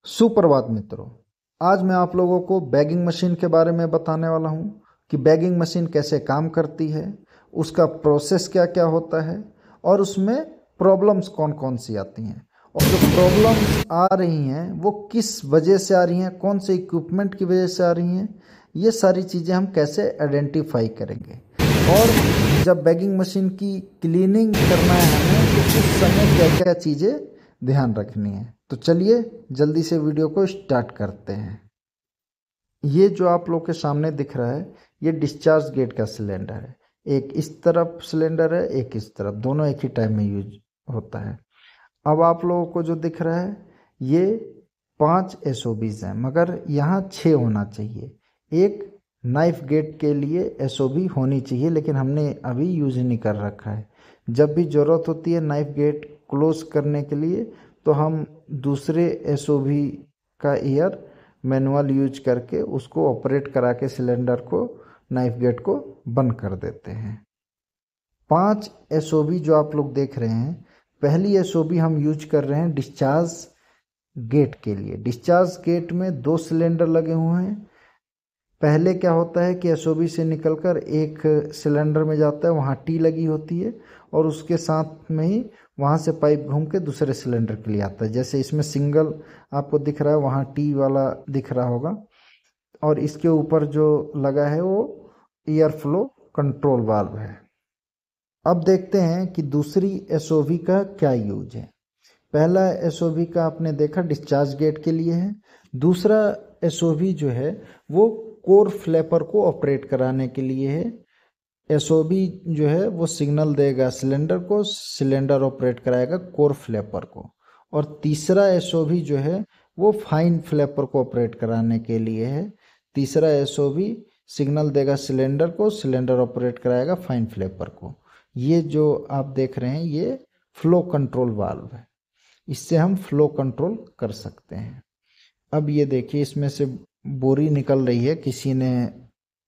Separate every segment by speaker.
Speaker 1: सुप्रभात मित्रों। आज मैं आप लोगों को बैगिंग मशीन के बारे में बताने वाला हूं कि बैगिंग मशीन कैसे काम करती है, उसका प्रोसेस क्या क्या होता है और उसमें प्रॉब्लम्स कौन कौन सी आती हैं और जो प्रॉब्लम्स आ रही हैं वो किस वजह से आ रही हैं, कौन से इक्विपमेंट की वजह से आ रही हैं। ये सारी चीज़ें हम कैसे आइडेंटिफाई करेंगे और जब बैगिंग मशीन की क्लीनिंग करना है हमें तो उस समय क्या क्या चीज़ें ध्यान रखनी है। तो चलिए जल्दी से वीडियो को स्टार्ट करते हैं। ये जो आप लोग के सामने दिख रहा है ये डिस्चार्ज गेट का सिलेंडर है। एक इस तरफ सिलेंडर है, एक इस तरफ, दोनों एक ही टाइम में यूज होता है। अब आप लोगों को जो दिख रहा है ये 5 एसओबीज हैं, मगर यहाँ 6 होना चाहिए। एक नाइफ गेट के लिए एसओबी होनी चाहिए, लेकिन हमने अभी यूज नहीं कर रखा है। जब भी ज़रूरत होती है नाइफ गेट क्लोज करने के लिए तो हम दूसरे एसओबी का ईयर मैनुअल यूज करके उसको ऑपरेट करा के सिलेंडर को, नाइफ गेट को बंद कर देते हैं। 5 एसओबी जो आप लोग देख रहे हैं, पहली एसओबी हम यूज कर रहे हैं डिस्चार्ज गेट के लिए। डिस्चार्ज गेट में 2 सिलेंडर लगे हुए हैं। पहले क्या होता है कि एसओबी से निकलकर एक सिलेंडर में जाता है, वहाँ टी लगी होती है और उसके साथ में ही वहाँ से पाइप घूम के दूसरे सिलेंडर के लिए आता है। जैसे इसमें सिंगल आपको दिख रहा है, वहाँ टी वाला दिख रहा होगा और इसके ऊपर जो लगा है वो एयर फ्लो कंट्रोल वाल्व है। अब देखते हैं कि दूसरी एसओवी का क्या यूज है। पहला एसओवी का आपने देखा डिस्चार्ज गेट के लिए है। दूसरा एसओवी जो है वो कोर फ्लैपर को ऑपरेट कराने के लिए है। एसओबी जो है वो सिग्नल देगा सिलेंडर को, सिलेंडर ऑपरेट कराएगा कोर फ्लैपर को। और तीसरा एसओबी जो है वो फाइन फ्लैपर को ऑपरेट कराने के लिए है। तीसरा एसओबी सिग्नल देगा सिलेंडर को, सिलेंडर ऑपरेट कराएगा फाइन फ्लैपर को। ये जो आप देख रहे हैं ये फ्लो कंट्रोल वाल्व है, इससे हम फ्लो कंट्रोल कर सकते हैं। अब ये देखिए इसमें से बोरी निकल रही है, किसी ने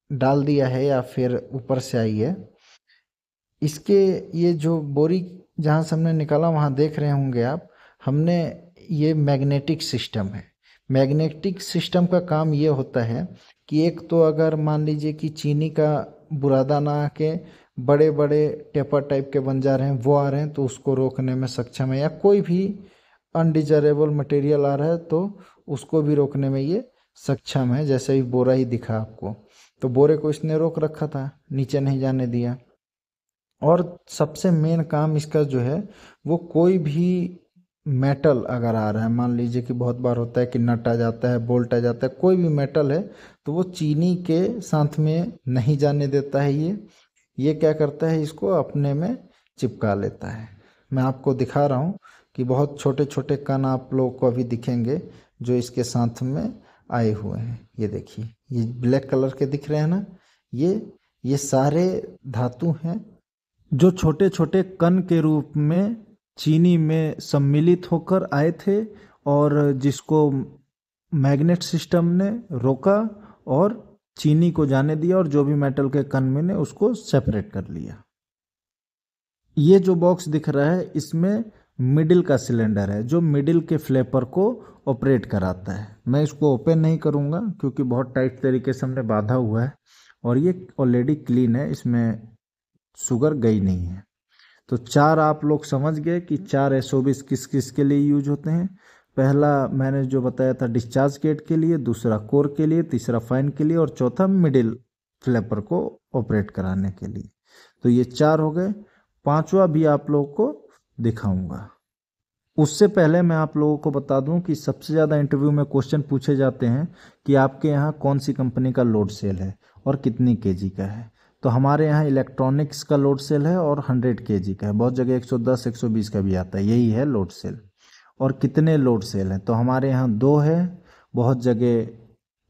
Speaker 1: डाल दिया है या फिर ऊपर से आई है। इसके ये जो बोरी जहाँ से हमने निकाला वहाँ देख रहे होंगे आप, हमने ये मैग्नेटिक सिस्टम है। मैग्नेटिक सिस्टम का काम ये होता है कि एक तो अगर मान लीजिए कि चीनी का बुरादा ना आके बड़े बड़े टेपर टाइप के बन जा रहे हैं, वो आ रहे हैं तो उसको रोकने में सक्षम है, या कोई भी अनडिजायरेबल मटेरियल आ रहा है तो उसको भी रोकने में ये सक्षम है। जैसे ही बोरा ही दिखा आपको, तो बोरे को इसने रोक रखा था, नीचे नहीं जाने दिया। और सबसे मेन काम इसका जो है वो कोई भी मेटल अगर आ रहा है, मान लीजिए कि बहुत बार होता है कि नट आ जाता है, बोल्ट आ जाता है, कोई भी मेटल है तो वो चीनी के साथ में नहीं जाने देता है। ये क्या करता है, इसको अपने में चिपका लेता है। मैं आपको दिखा रहा हूँ कि बहुत छोटे छोटे कण आप लोगों को अभी दिखेंगे जो इसके साथ में आए हुए हैं। ये देखिए ये ब्लैक कलर के दिख रहे हैं ना, ये सारे धातु हैं जो छोटे छोटे कण के रूप में चीनी में सम्मिलित होकर आए थे और जिसको मैग्नेट सिस्टम ने रोका और चीनी को जाने दिया और जो भी मेटल के कण में ने उसको सेपरेट कर लिया। ये जो बॉक्स दिख रहा है इसमें मिडिल का सिलेंडर है जो मिडिल के फ्लैपर को ऑपरेट कराता है। मैं इसको ओपन नहीं करूँगा क्योंकि बहुत टाइट तरीके से हमने बांधा हुआ है और ये ऑलरेडी क्लीन है, इसमें शुगर गई नहीं है। तो 4 आप लोग समझ गए कि 4 एसओबीज किस किस के लिए यूज होते हैं। पहला मैंने जो बताया था डिस्चार्ज गेट के लिए, दूसरा कोर के लिए, तीसरा फाइन के लिए और चौथा मिडिल फ्लैपर को ऑपरेट कराने के लिए। तो ये 4 हो गए। 5वां भी आप लोगों को दिखाऊंगा। उससे पहले मैं आप लोगों को बता दूं कि सबसे ज़्यादा इंटरव्यू में क्वेश्चन पूछे जाते हैं कि आपके यहाँ कौन सी कंपनी का लोड सेल है और कितनी केजी का है। तो हमारे यहाँ इलेक्ट्रॉनिक्स का लोड सेल है और 100 केजी का है। बहुत जगह 110 120 का भी आता है, यही है लोड सेल। और कितने लोड सेल हैं, तो हमारे यहाँ 2 है, बहुत जगह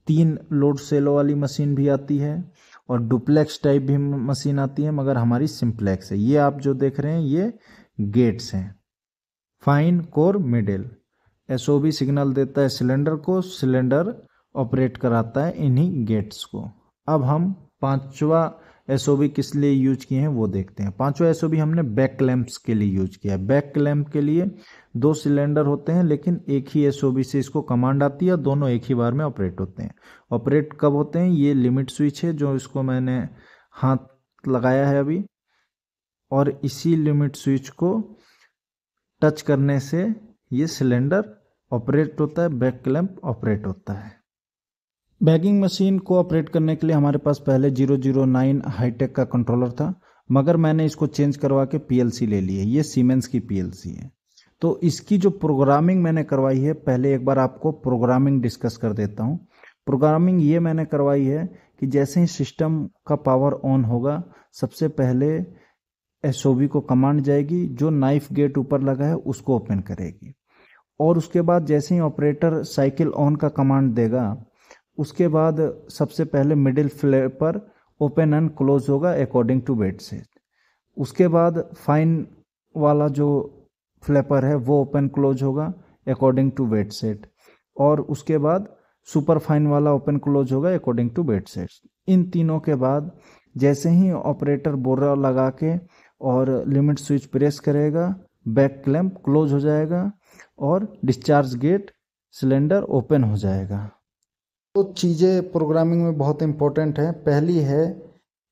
Speaker 1: 3 लोड सेलों वाली मशीन भी आती है और डुप्लेक्स टाइप भी मशीन आती है, मगर हमारी सिंप्लेक्स है। ये आप जो देख रहे हैं ये गेट्स हैं, fine core middle. SOB signal देता है सिलेंडर को, सिलेंडर ऑपरेट कराता है इन्हीं गेट्स को। अब हम 5वां एसओबी किस लिए यूज किए हैं वो देखते हैं। पांचवा एसओबी हमने बैक क्लैंप्स के लिए यूज किया है। बैक क्लैंप के लिए 2 सिलेंडर होते हैं, लेकिन एक ही एसओबी से इसको कमांड आती है, दोनों एक ही बार में ऑपरेट होते हैं। ऑपरेट कब होते हैं? ये लिमिट स्विच है जो इसको मैंने हाथ लगाया है अभी, और इसी लिमिट स्विच को टच करने से ये सिलेंडर ऑपरेट होता है, बैक क्लैंप ऑपरेट होता है। बैगिंग मशीन को ऑपरेट करने के लिए हमारे पास पहले 009 हाईटेक का कंट्रोलर था, मगर मैंने इसको चेंज करवा के पीएलसी ले ली है। ये सीमेंस की पीएलसी है। तो इसकी जो प्रोग्रामिंग मैंने करवाई है, पहले एक बार आपको प्रोग्रामिंग डिस्कस कर देता हूँ। प्रोग्रामिंग ये मैंने करवाई है कि जैसे ही सिस्टम का पावर ऑन होगा, सबसे पहले एसओबी को कमांड जाएगी, जो नाइफ गेट ऊपर लगा है उसको ओपन करेगी, और उसके बाद जैसे ही ऑपरेटर साइकिल ऑन का कमांड देगा, उसके बाद सबसे पहले middle flapper open and close होगा अकॉर्डिंग टू वेट सेट। उसके बाद फाइन वाला जो फ्लैपर है वो ओपन क्लोज होगा अकॉर्डिंग टू वेट सेट, और उसके बाद सुपर फाइन वाला ओपन क्लोज होगा अकॉर्डिंग टू वेट सेट। इन तीनों के बाद जैसे ही ऑपरेटर बोरा लगा के और लिमिट स्विच प्रेस करेगा, बैक क्लैंप क्लोज हो जाएगा और डिस्चार्ज गेट सिलेंडर ओपन हो जाएगा। तो चीज़ें प्रोग्रामिंग में बहुत इंपॉर्टेंट है। पहली है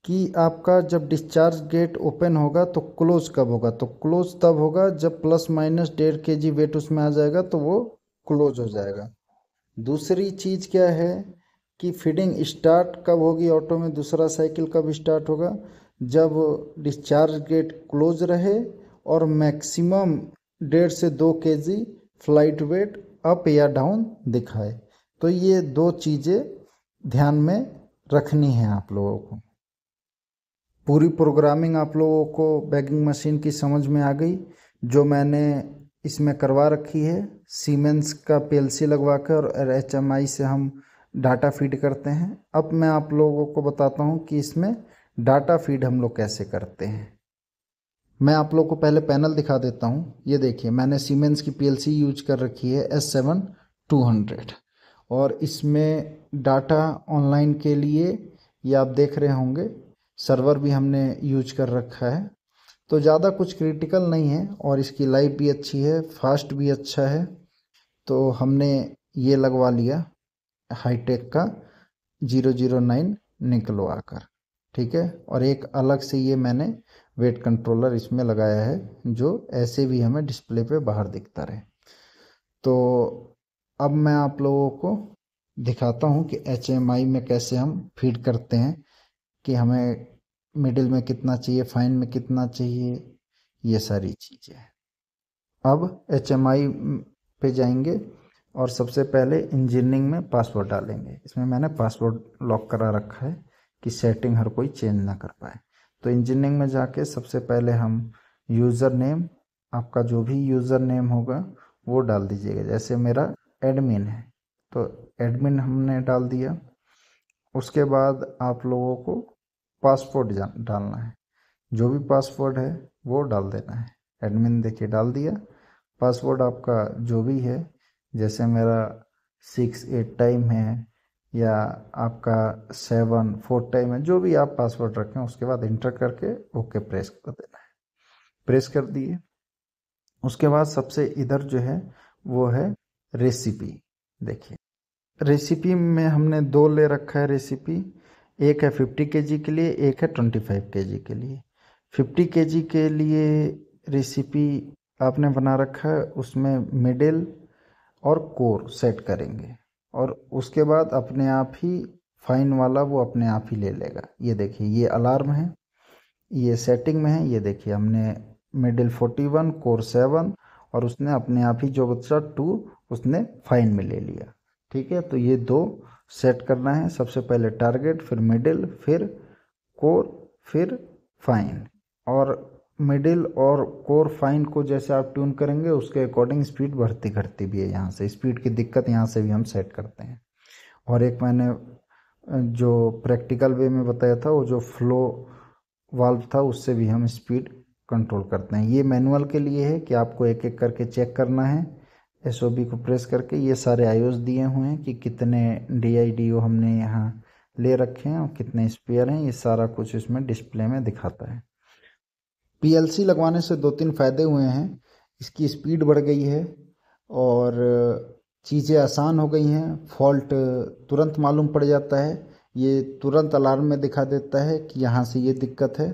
Speaker 1: कि आपका जब डिस्चार्ज गेट ओपन होगा तो क्लोज कब होगा? तो क्लोज तब होगा जब प्लस माइनस 1.5 kg वेट उसमें आ जाएगा तो वो क्लोज हो जाएगा। दूसरी चीज़ क्या है कि फीडिंग स्टार्ट कब होगी ऑटो में, दूसरा साइकिल कब स्टार्ट होगा? जब डिस्चार्ज गेट क्लोज रहे और मैक्सिमम 1.5 से 2 kg फ्लाइट वेट अप या डाउन दिखाए। तो ये 2 चीज़ें ध्यान में रखनी है आप लोगों को। पूरी प्रोग्रामिंग आप लोगों को बैगिंग मशीन की समझ में आ गई, जो मैंने इसमें करवा रखी है। सीमेंस का पीएलसी लगवा कर और एचएमआई से हम डाटा फीड करते हैं। अब मैं आप लोगों को बताता हूँ कि इसमें डाटा फीड हम लोग कैसे करते हैं। मैं आप लोगों को पहले पैनल दिखा देता हूँ। ये देखिए, मैंने सीमेंस की पीएलसी यूज कर रखी है S7-200, और इसमें डाटा ऑनलाइन के लिए ये आप देख रहे होंगे, सर्वर भी हमने यूज कर रखा है। तो ज़्यादा कुछ क्रिटिकल नहीं है, और इसकी लाइफ भी अच्छी है, फास्ट भी अच्छा है। तो हमने ये लगवा लिया हाईटेक का 009 निकलवा कर, ठीक है। और एक अलग से ये मैंने वेट कंट्रोलर इसमें लगाया है, जो ऐसे भी हमें डिस्प्ले पे बाहर दिखता रहे। तो अब मैं आप लोगों को दिखाता हूँ कि HMI में कैसे हम फीड करते हैं, कि हमें मिडिल में कितना चाहिए, फाइन में कितना चाहिए, ये सारी चीज़ें। अब HMI पे जाएंगे और सबसे पहले इंजीनियरिंग में पासवर्ड डालेंगे। इसमें मैंने पासवर्ड लॉक करा रखा है कि सेटिंग हर कोई चेंज ना कर पाए। तो इंजीनियरिंग में जाके सबसे पहले हम यूज़र नेम, आपका जो भी यूज़र नेम होगा वो डाल दीजिएगा। जैसे मेरा एडमिन है तो एडमिन हमने डाल दिया। उसके बाद आप लोगों को पासवर्ड डालना है, जो भी पासवर्ड है वो डाल देना है। एडमिन देखिए डाल दिया। पासवर्ड आपका जो भी है, जैसे मेरा 6-8 टाइम है या आपका 7-4 टाइम है, जो भी आप पासवर्ड रखें, उसके बाद इंटर करके ओके प्रेस कर देना है। प्रेस कर दिए। उसके बाद सबसे इधर जो है वो है रेसिपी। देखिए रेसिपी में हमने 2 ले रखा है रेसिपी, एक है 50 kg के लिए, एक है 25 kg के लिए। 50 kg के लिए रेसिपी आपने बना रखा है, उसमें मिडिल और कोर सेट करेंगे, और उसके बाद अपने आप ही फाइन वाला वो अपने आप ही ले लेगा। ये देखिए ये अलार्म है, ये सेटिंग में है। ये देखिए हमने मिडिल 41, कोर 7, और उसने अपने आप ही जो बचा 2 उसने फाइन में ले लिया, ठीक है। तो ये 2 सेट करना है, सबसे पहले टारगेट, फिर मिडिल, फिर कोर, फिर फाइन। और मिडिल और कोर फाइन को जैसे आप ट्यून करेंगे उसके अकॉर्डिंग स्पीड बढ़ती घटती भी है। यहाँ से स्पीड की दिक्कत यहाँ से भी हम सेट करते हैं। और एक मैंने जो प्रैक्टिकल वे में बताया था, वो जो फ्लो वाल्व था, उससे भी हम स्पीड कंट्रोल करते हैं। ये मैनुअल के लिए है कि आपको एक एक करके चेक करना है, एसओबी को प्रेस करके। ये सारे आईओस दिए हुए हैं कि कितने DIDO हमने यहाँ ले रखे हैं और कितने स्पेयर हैं, ये सारा कुछ इसमें डिस्प्ले में दिखाता है। पीएलसी लगवाने से 2-3 फ़ायदे हुए हैं। इसकी स्पीड बढ़ गई है और चीज़ें आसान हो गई हैं। फॉल्ट तुरंत मालूम पड़ जाता है, ये तुरंत अलार्म में दिखा देता है कि यहाँ से ये दिक्कत है।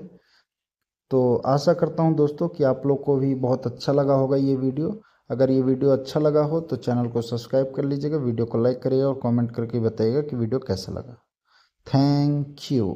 Speaker 1: तो आशा करता हूँ दोस्तों कि आप लोग को भी बहुत अच्छा लगा होगा ये वीडियो। अगर ये वीडियो अच्छा लगा हो तो चैनल को सब्सक्राइब कर लीजिएगा, वीडियो को लाइक करिएगा और कमेंट करके बताइएगा कि वीडियो कैसा लगा। Thank you.